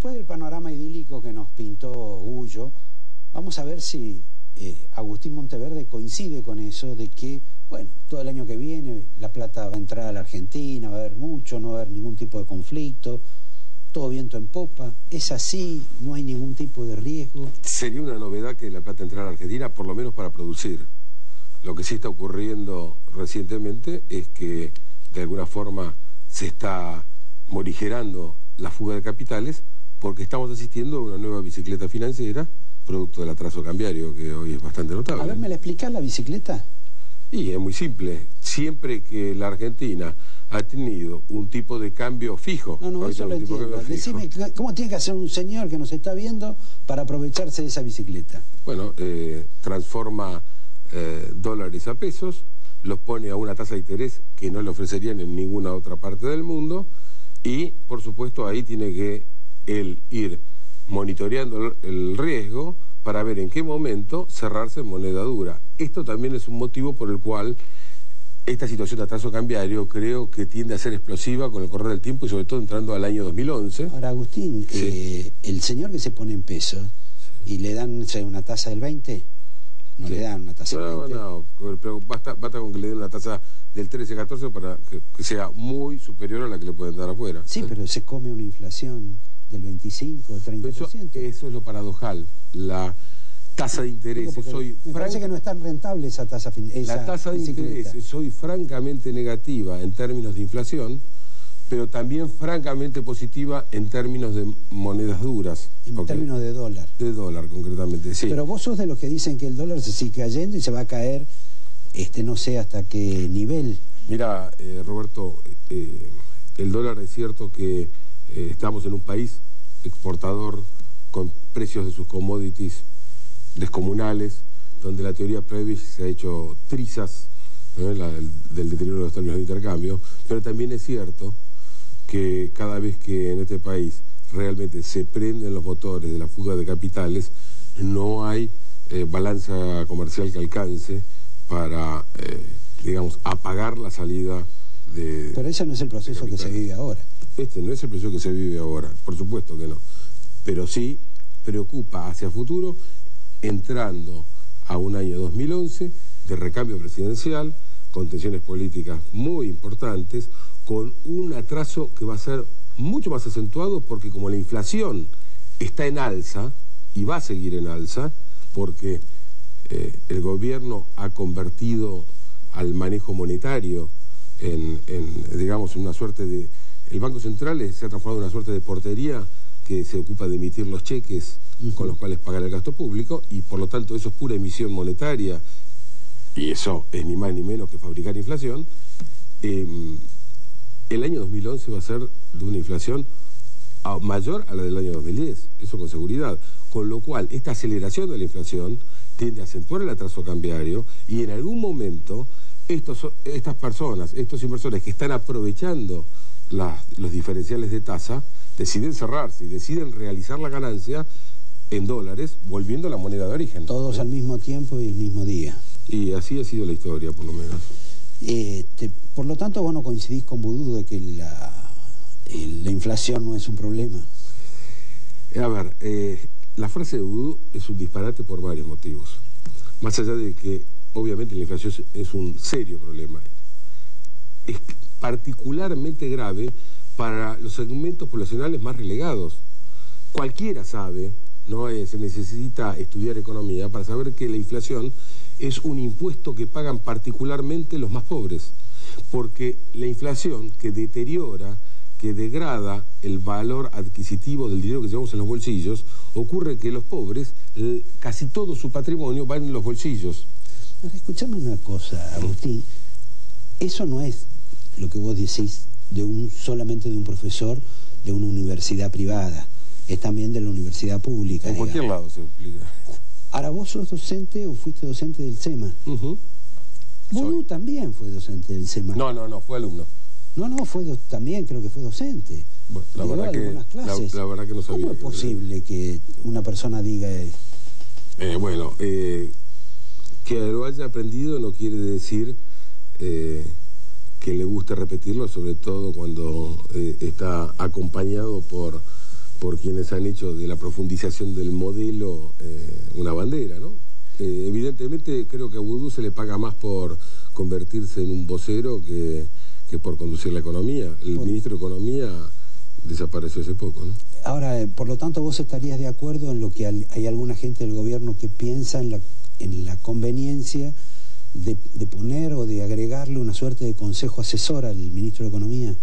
después del panorama idílico que nos pintó Gullo, vamos a ver si Agustín Monteverde coincide con eso, de que, bueno, todo el año que viene la plata va a entrar a la Argentina, va a haber mucho, no va a haber ningún tipo de conflicto, todo viento en popa. ¿Es así? ¿No hay ningún tipo de riesgo? Sería una novedad que la plata entrara a la Argentina, por lo menos para producir. Lo que sí está ocurriendo recientemente es que, de alguna forma, se está morigerando la fuga de capitales porque estamos asistiendo a una nueva bicicleta financiera, producto del atraso cambiario, que hoy es bastante notable. A ver, ¿me la explicás la bicicleta? Y es muy simple. Siempre que la Argentina ha tenido un tipo de cambio fijo... No, eso lo entiendo. Decime, ¿cómo tiene que hacer un señor que nos está viendo para aprovecharse de esa bicicleta? Bueno, transforma dólares a pesos, los pone a una tasa de interés que no le ofrecerían en ninguna otra parte del mundo y, por supuesto, ahí tiene que él ir monitoreando el riesgo para ver en qué momento cerrarse en moneda dura. Esto también es un motivo por el cual esta situación de atraso cambiario creo que tiende a ser explosiva con el correr del tiempo y sobre todo entrando al año 2011. Ahora, Agustín, sí. El señor que se pone en pesos y le dan una tasa del 20, no sí. Le dan una tasa del 20. No, pero basta con que le den una tasa del 13-14 para que sea muy superior a la que le pueden dar afuera. Sí, pero se come una inflación del 25 o 30%. Eso es lo paradojal, la tasa de interés. Me parece que no es tan rentable esa tasa. La tasa de interés soy francamente negativa en términos de inflación, pero también francamente positiva en términos de monedas duras. En términos de dólar. De dólar, concretamente, sí. Pero vos sos de los que dicen que el dólar se sigue cayendo y se va a caer, no sé hasta qué nivel. Mira, Roberto, el dólar es cierto que estamos en un país exportador con precios de sus commodities descomunales, donde la teoría Prebisch se ha hecho trizas del deterioro de los términos de intercambio, pero también es cierto que cada vez que en este país realmente se prenden los motores de la fuga de capitales, no hay balanza comercial que alcance para, digamos, apagar la salida de... Pero ese no es el proceso que se vive ahora. Este no es el proceso que se vive ahora, por supuesto que no. Pero sí preocupa hacia futuro, entrando a un año 2011 de recambio presidencial, con tensiones políticas muy importantes, con un atraso que va a ser mucho más acentuado porque como la inflación está en alza, y va a seguir en alza, porque el gobierno ha convertido al manejo monetario digamos, en una suerte de... El Banco Central se ha transformado en una suerte de portería que se ocupa de emitir los cheques con los cuales pagar el gasto público y por lo tanto eso es pura emisión monetaria y eso es ni más ni menos que fabricar inflación. El año 2011 va a ser de una inflación mayor a la del año 2010, eso con seguridad, con lo cual esta aceleración de la inflación tiende a acentuar el atraso cambiario y en algún momento estas personas, estos inversores que están aprovechando los diferenciales de tasa, deciden cerrarse y deciden realizar la ganancia en dólares, volviendo a la moneda de origen. Todos al mismo tiempo y el mismo día. Y así ha sido la historia, por lo menos. Por lo tanto, vos no coincidís con Vudú de que la inflación no es un problema. A ver, la frase de Vudú es un disparate por varios motivos. Más allá de que, obviamente, la inflación es un serio problema. Es particularmente grave para los segmentos poblacionales más relegados. Cualquiera sabe, no se necesita estudiar economía para saber que la inflación es un impuesto que pagan particularmente los más pobres, porque la inflación que deteriora, que degrada el valor adquisitivo del dinero que llevamos en los bolsillos, ocurre que los pobres, casi todo su patrimonio va en los bolsillos. Ahora, escuchame una cosa, Agustín, eso no es lo que vos decís solamente de un profesor de una universidad privada, es también de la universidad pública. En cualquier lado se explica. Ahora, ¿vos sos docente o fuiste docente del SEMA? Vudú también fue docente del SEMA. No, fue alumno. También creo que fue docente. Bueno, la verdad que no sabía. ¿Cómo es posible que una persona diga que lo haya aprendido no quiere decir que le guste repetirlo, sobre todo cuando está acompañado por por quienes han hecho de la profundización del modelo una bandera, ¿no? Evidentemente creo que a Vudú se le paga más por convertirse en un vocero que por conducir la economía. El ministro de Economía desapareció hace poco, ¿no? Ahora, por lo tanto, vos estarías de acuerdo en lo que hay alguna gente del gobierno que piensa en la conveniencia de poner o de agregarle una suerte de consejo asesor al ministro de Economía.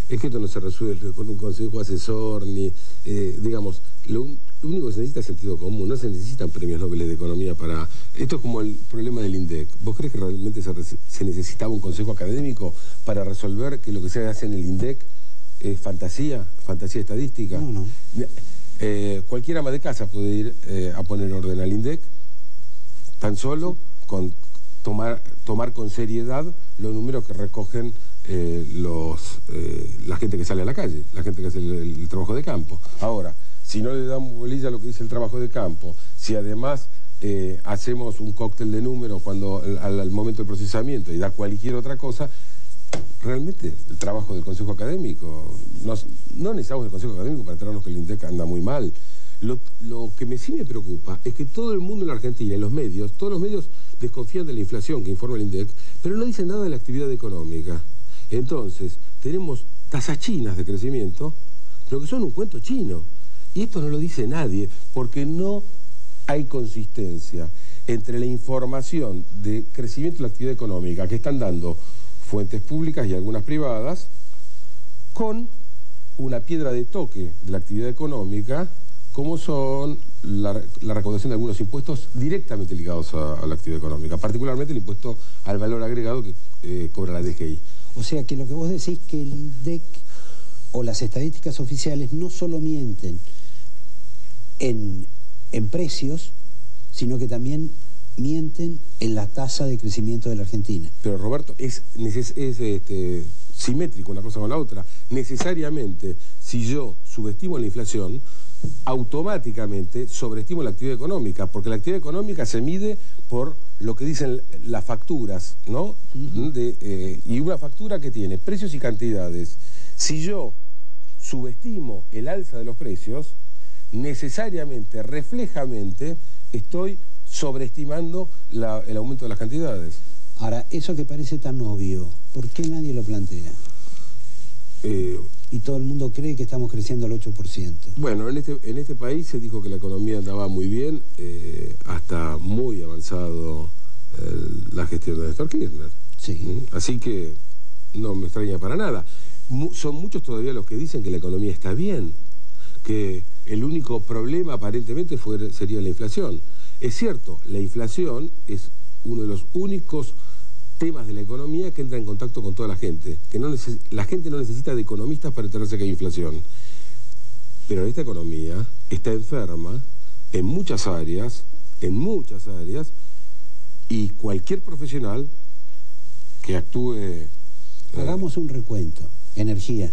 Es que esto no se resuelve con un consejo asesor, ni, digamos, lo único que se necesita es sentido común, no se necesitan premios Nobel de Economía para... Esto es como el problema del INDEC. ¿Vos crees que realmente se necesitaba un consejo académico para resolver que lo que se hace en el INDEC es fantasía estadística? No. Cualquier ama de casa puede ir a poner orden al INDEC, tan solo con tomar con seriedad los números que recogen la gente que sale a la calle, la gente que hace el trabajo de campo. Ahora, si no le damos bolilla a lo que dice el trabajo de campo, si además hacemos un cóctel de números al momento del procesamiento y da cualquier otra cosa, realmente el trabajo del Consejo Académico, no necesitamos el Consejo Académico para enterarnos que el INDEC anda muy mal. Lo que sí me preocupa es que todo el mundo en la Argentina, en los medios, todos los medios desconfían de la inflación que informa el INDEC, pero no dicen nada de la actividad económica. Entonces, tenemos tasas chinas de crecimiento, pero que son un cuento chino. Y esto no lo dice nadie, porque no hay consistencia entre la información de crecimiento de la actividad económica que están dando fuentes públicas y algunas privadas, con una piedra de toque de la actividad económica, como son la recaudación de algunos impuestos directamente ligados a la actividad económica, particularmente el impuesto al valor agregado que cobra la DGI. O sea que lo que vos decís que el INDEC o las estadísticas oficiales no solo mienten en precios, sino que también mienten en la tasa de crecimiento de la Argentina. Pero Roberto, es simétrico una cosa con la otra. Necesariamente, si yo subestimo la inflación, automáticamente sobreestimo la actividad económica, porque la actividad económica se mide por lo que dicen las facturas, ¿no? Y una factura que tiene precios y cantidades. Si yo subestimo el alza de los precios, necesariamente, reflejamente, estoy sobreestimando el aumento de las cantidades. Ahora, eso que parece tan obvio, ¿por qué nadie lo plantea? Y todo el mundo cree que estamos creciendo al 8%. Bueno, en este país se dijo que la economía andaba muy bien, hasta muy avanzado la gestión de Néstor Kirchner. Sí. Así que no me extraña para nada. Son muchos todavía los que dicen que la economía está bien, que el único problema aparentemente sería la inflación. Es cierto, la inflación es uno de los únicos temas de la economía que entra en contacto con toda la gente. La gente no necesita de economistas para enterarse que hay inflación. Pero esta economía está enferma en muchas áreas, y cualquier profesional que actúe... Hagamos un recuento. Energía.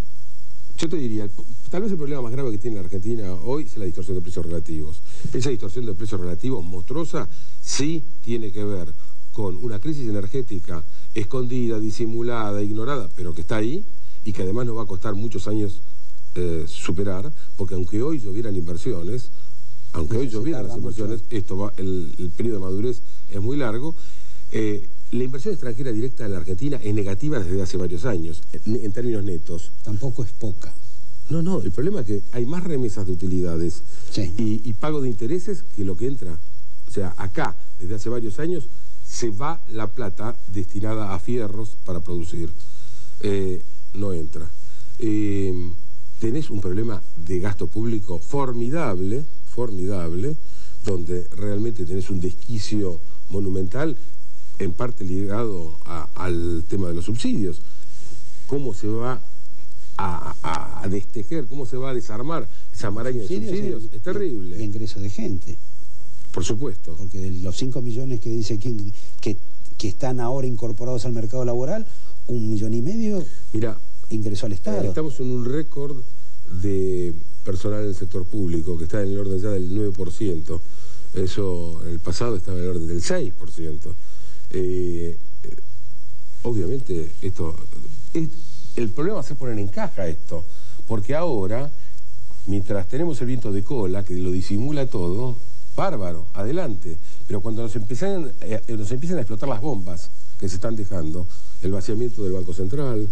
Yo te diría, tal vez el problema más grave que tiene la Argentina hoy es la distorsión de precios relativos. Esa distorsión de precios relativos monstruosa sí tiene que ver con una crisis energética escondida, disimulada, ignorada, pero que está ahí y que además nos va a costar muchos años superar, porque aunque hoy llovieran inversiones, el periodo de madurez es muy largo. La inversión extranjera directa en la Argentina es negativa desde hace varios años, en términos netos. Tampoco es poca. No, el problema es que hay más remesas de utilidades y pago de intereses que lo que entra. O sea, acá, desde hace varios años, se va la plata destinada a fierros para producir. No entra. Tenés un problema de gasto público formidable, donde realmente tenés un desquicio monumental, en parte ligado al tema de los subsidios. ¿Cómo se va a destejer, cómo se va a desarmar esa maraña de subsidios? Es terrible. Y ingreso de gente. Por supuesto. Porque de los 5 millones que dice que están ahora incorporados al mercado laboral, 1,5 millones ingresó al Estado. Estamos en un récord de personal en el sector público, que está en el orden ya del 9%. Eso en el pasado estaba en el orden del 6%. Obviamente el problema va a ser poner en caja esto, Porque ahora, mientras tenemos el viento de cola, que lo disimula todo, bárbaro, adelante. Pero cuando nos empiezan a explotar las bombas que se están dejando, el vaciamiento del Banco Central,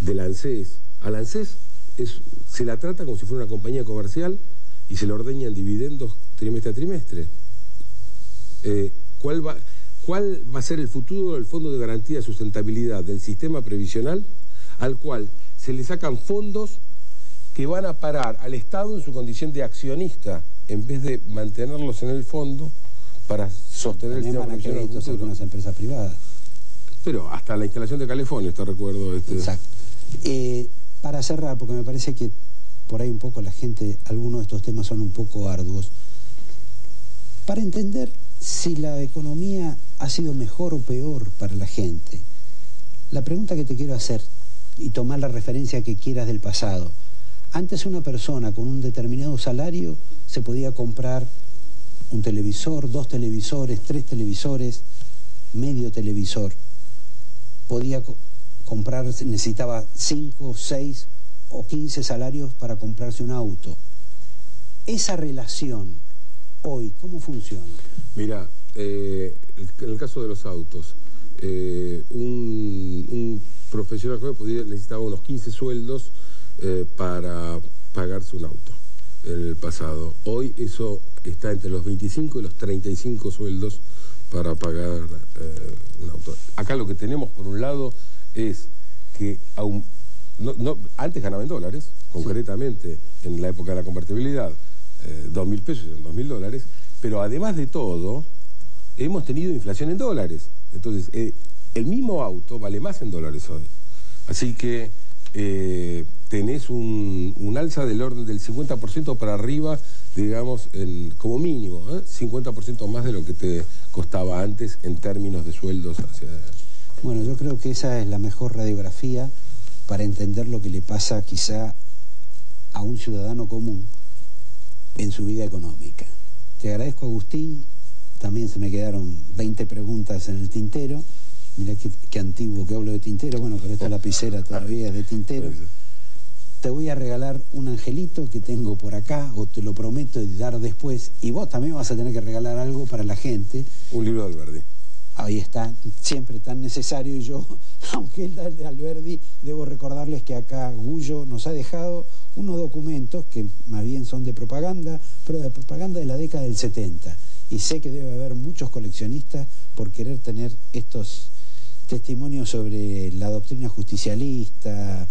del ANSES, al ANSES se la trata como si fuera una compañía comercial y se le ordeñan dividendos trimestre a trimestre. ¿Cuál va a ser el futuro del Fondo de Garantía de Sustentabilidad del sistema previsional, al cual se le sacan fondos que van a parar al Estado en su condición de accionista, en vez de mantenerlos en el fondo para sostener el sistema previsional del futuro? Algunas empresas privadas. Pero hasta la instalación de calefones, te recuerdo. Exacto. Para cerrar, porque me parece que por ahí un poco la gente, algunos de estos temas son un poco arduos, para entender si la economía ha sido mejor o peor para la gente, la pregunta que te quiero hacer, y tomar la referencia que quieras del pasado, antes una persona con un determinado salario se podía comprar un televisor, 2 televisores, 3 televisores, medio televisor. Podía comprar, necesitaba 5, 6 o 15 salarios para comprarse un auto. Esa relación, hoy, ¿cómo funciona? Mira, en el caso de los autos, un profesional joven necesitaba unos 15 sueldos para pagarse un auto en el pasado. Hoy eso está entre los 25 y los 35 sueldos para pagar un auto. Acá lo que tenemos, por un lado, es que antes ganaba en dólares, concretamente en la época de la convertibilidad, 2.000 pesos eran 2.000 dólares, pero además de todo, hemos tenido inflación en dólares. Entonces, el mismo auto vale más en dólares hoy. Así que tenés un alza del orden del 50% para arriba, digamos, como mínimo, 50% más de lo que te costaba antes en términos de sueldos hacia... Bueno, yo creo que esa es la mejor radiografía para entender lo que le pasa quizá a un ciudadano común en su vida económica. Te agradezco, Agustín. También se me quedaron 20 preguntas en el tintero. Mirá qué antiguo que hablo de tintero. Bueno, pero esta lapicera todavía es de tintero. Te voy a regalar un angelito que tengo por acá, o te lo prometo de dar después. Y vos también vas a tener que regalar algo para la gente. Un libro de Alberdi. Ahí está, siempre tan necesario. Y yo, aunque él da el de Alberdi, debo recordarles que acá Gullo nos ha dejado unos documentos que más bien son de propaganda, pero de propaganda de la década del 70. Y sé que debe haber muchos coleccionistas por querer tener estos testimonios sobre la doctrina justicialista,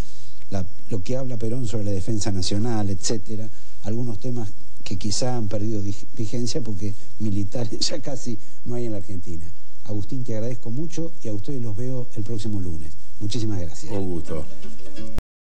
lo que habla Perón sobre la defensa nacional, etcétera. Algunos temas que quizá han perdido vigencia porque militares ya casi no hay en la Argentina. Agustín, te agradezco mucho y a ustedes los veo el próximo lunes. Muchísimas gracias. Un gusto.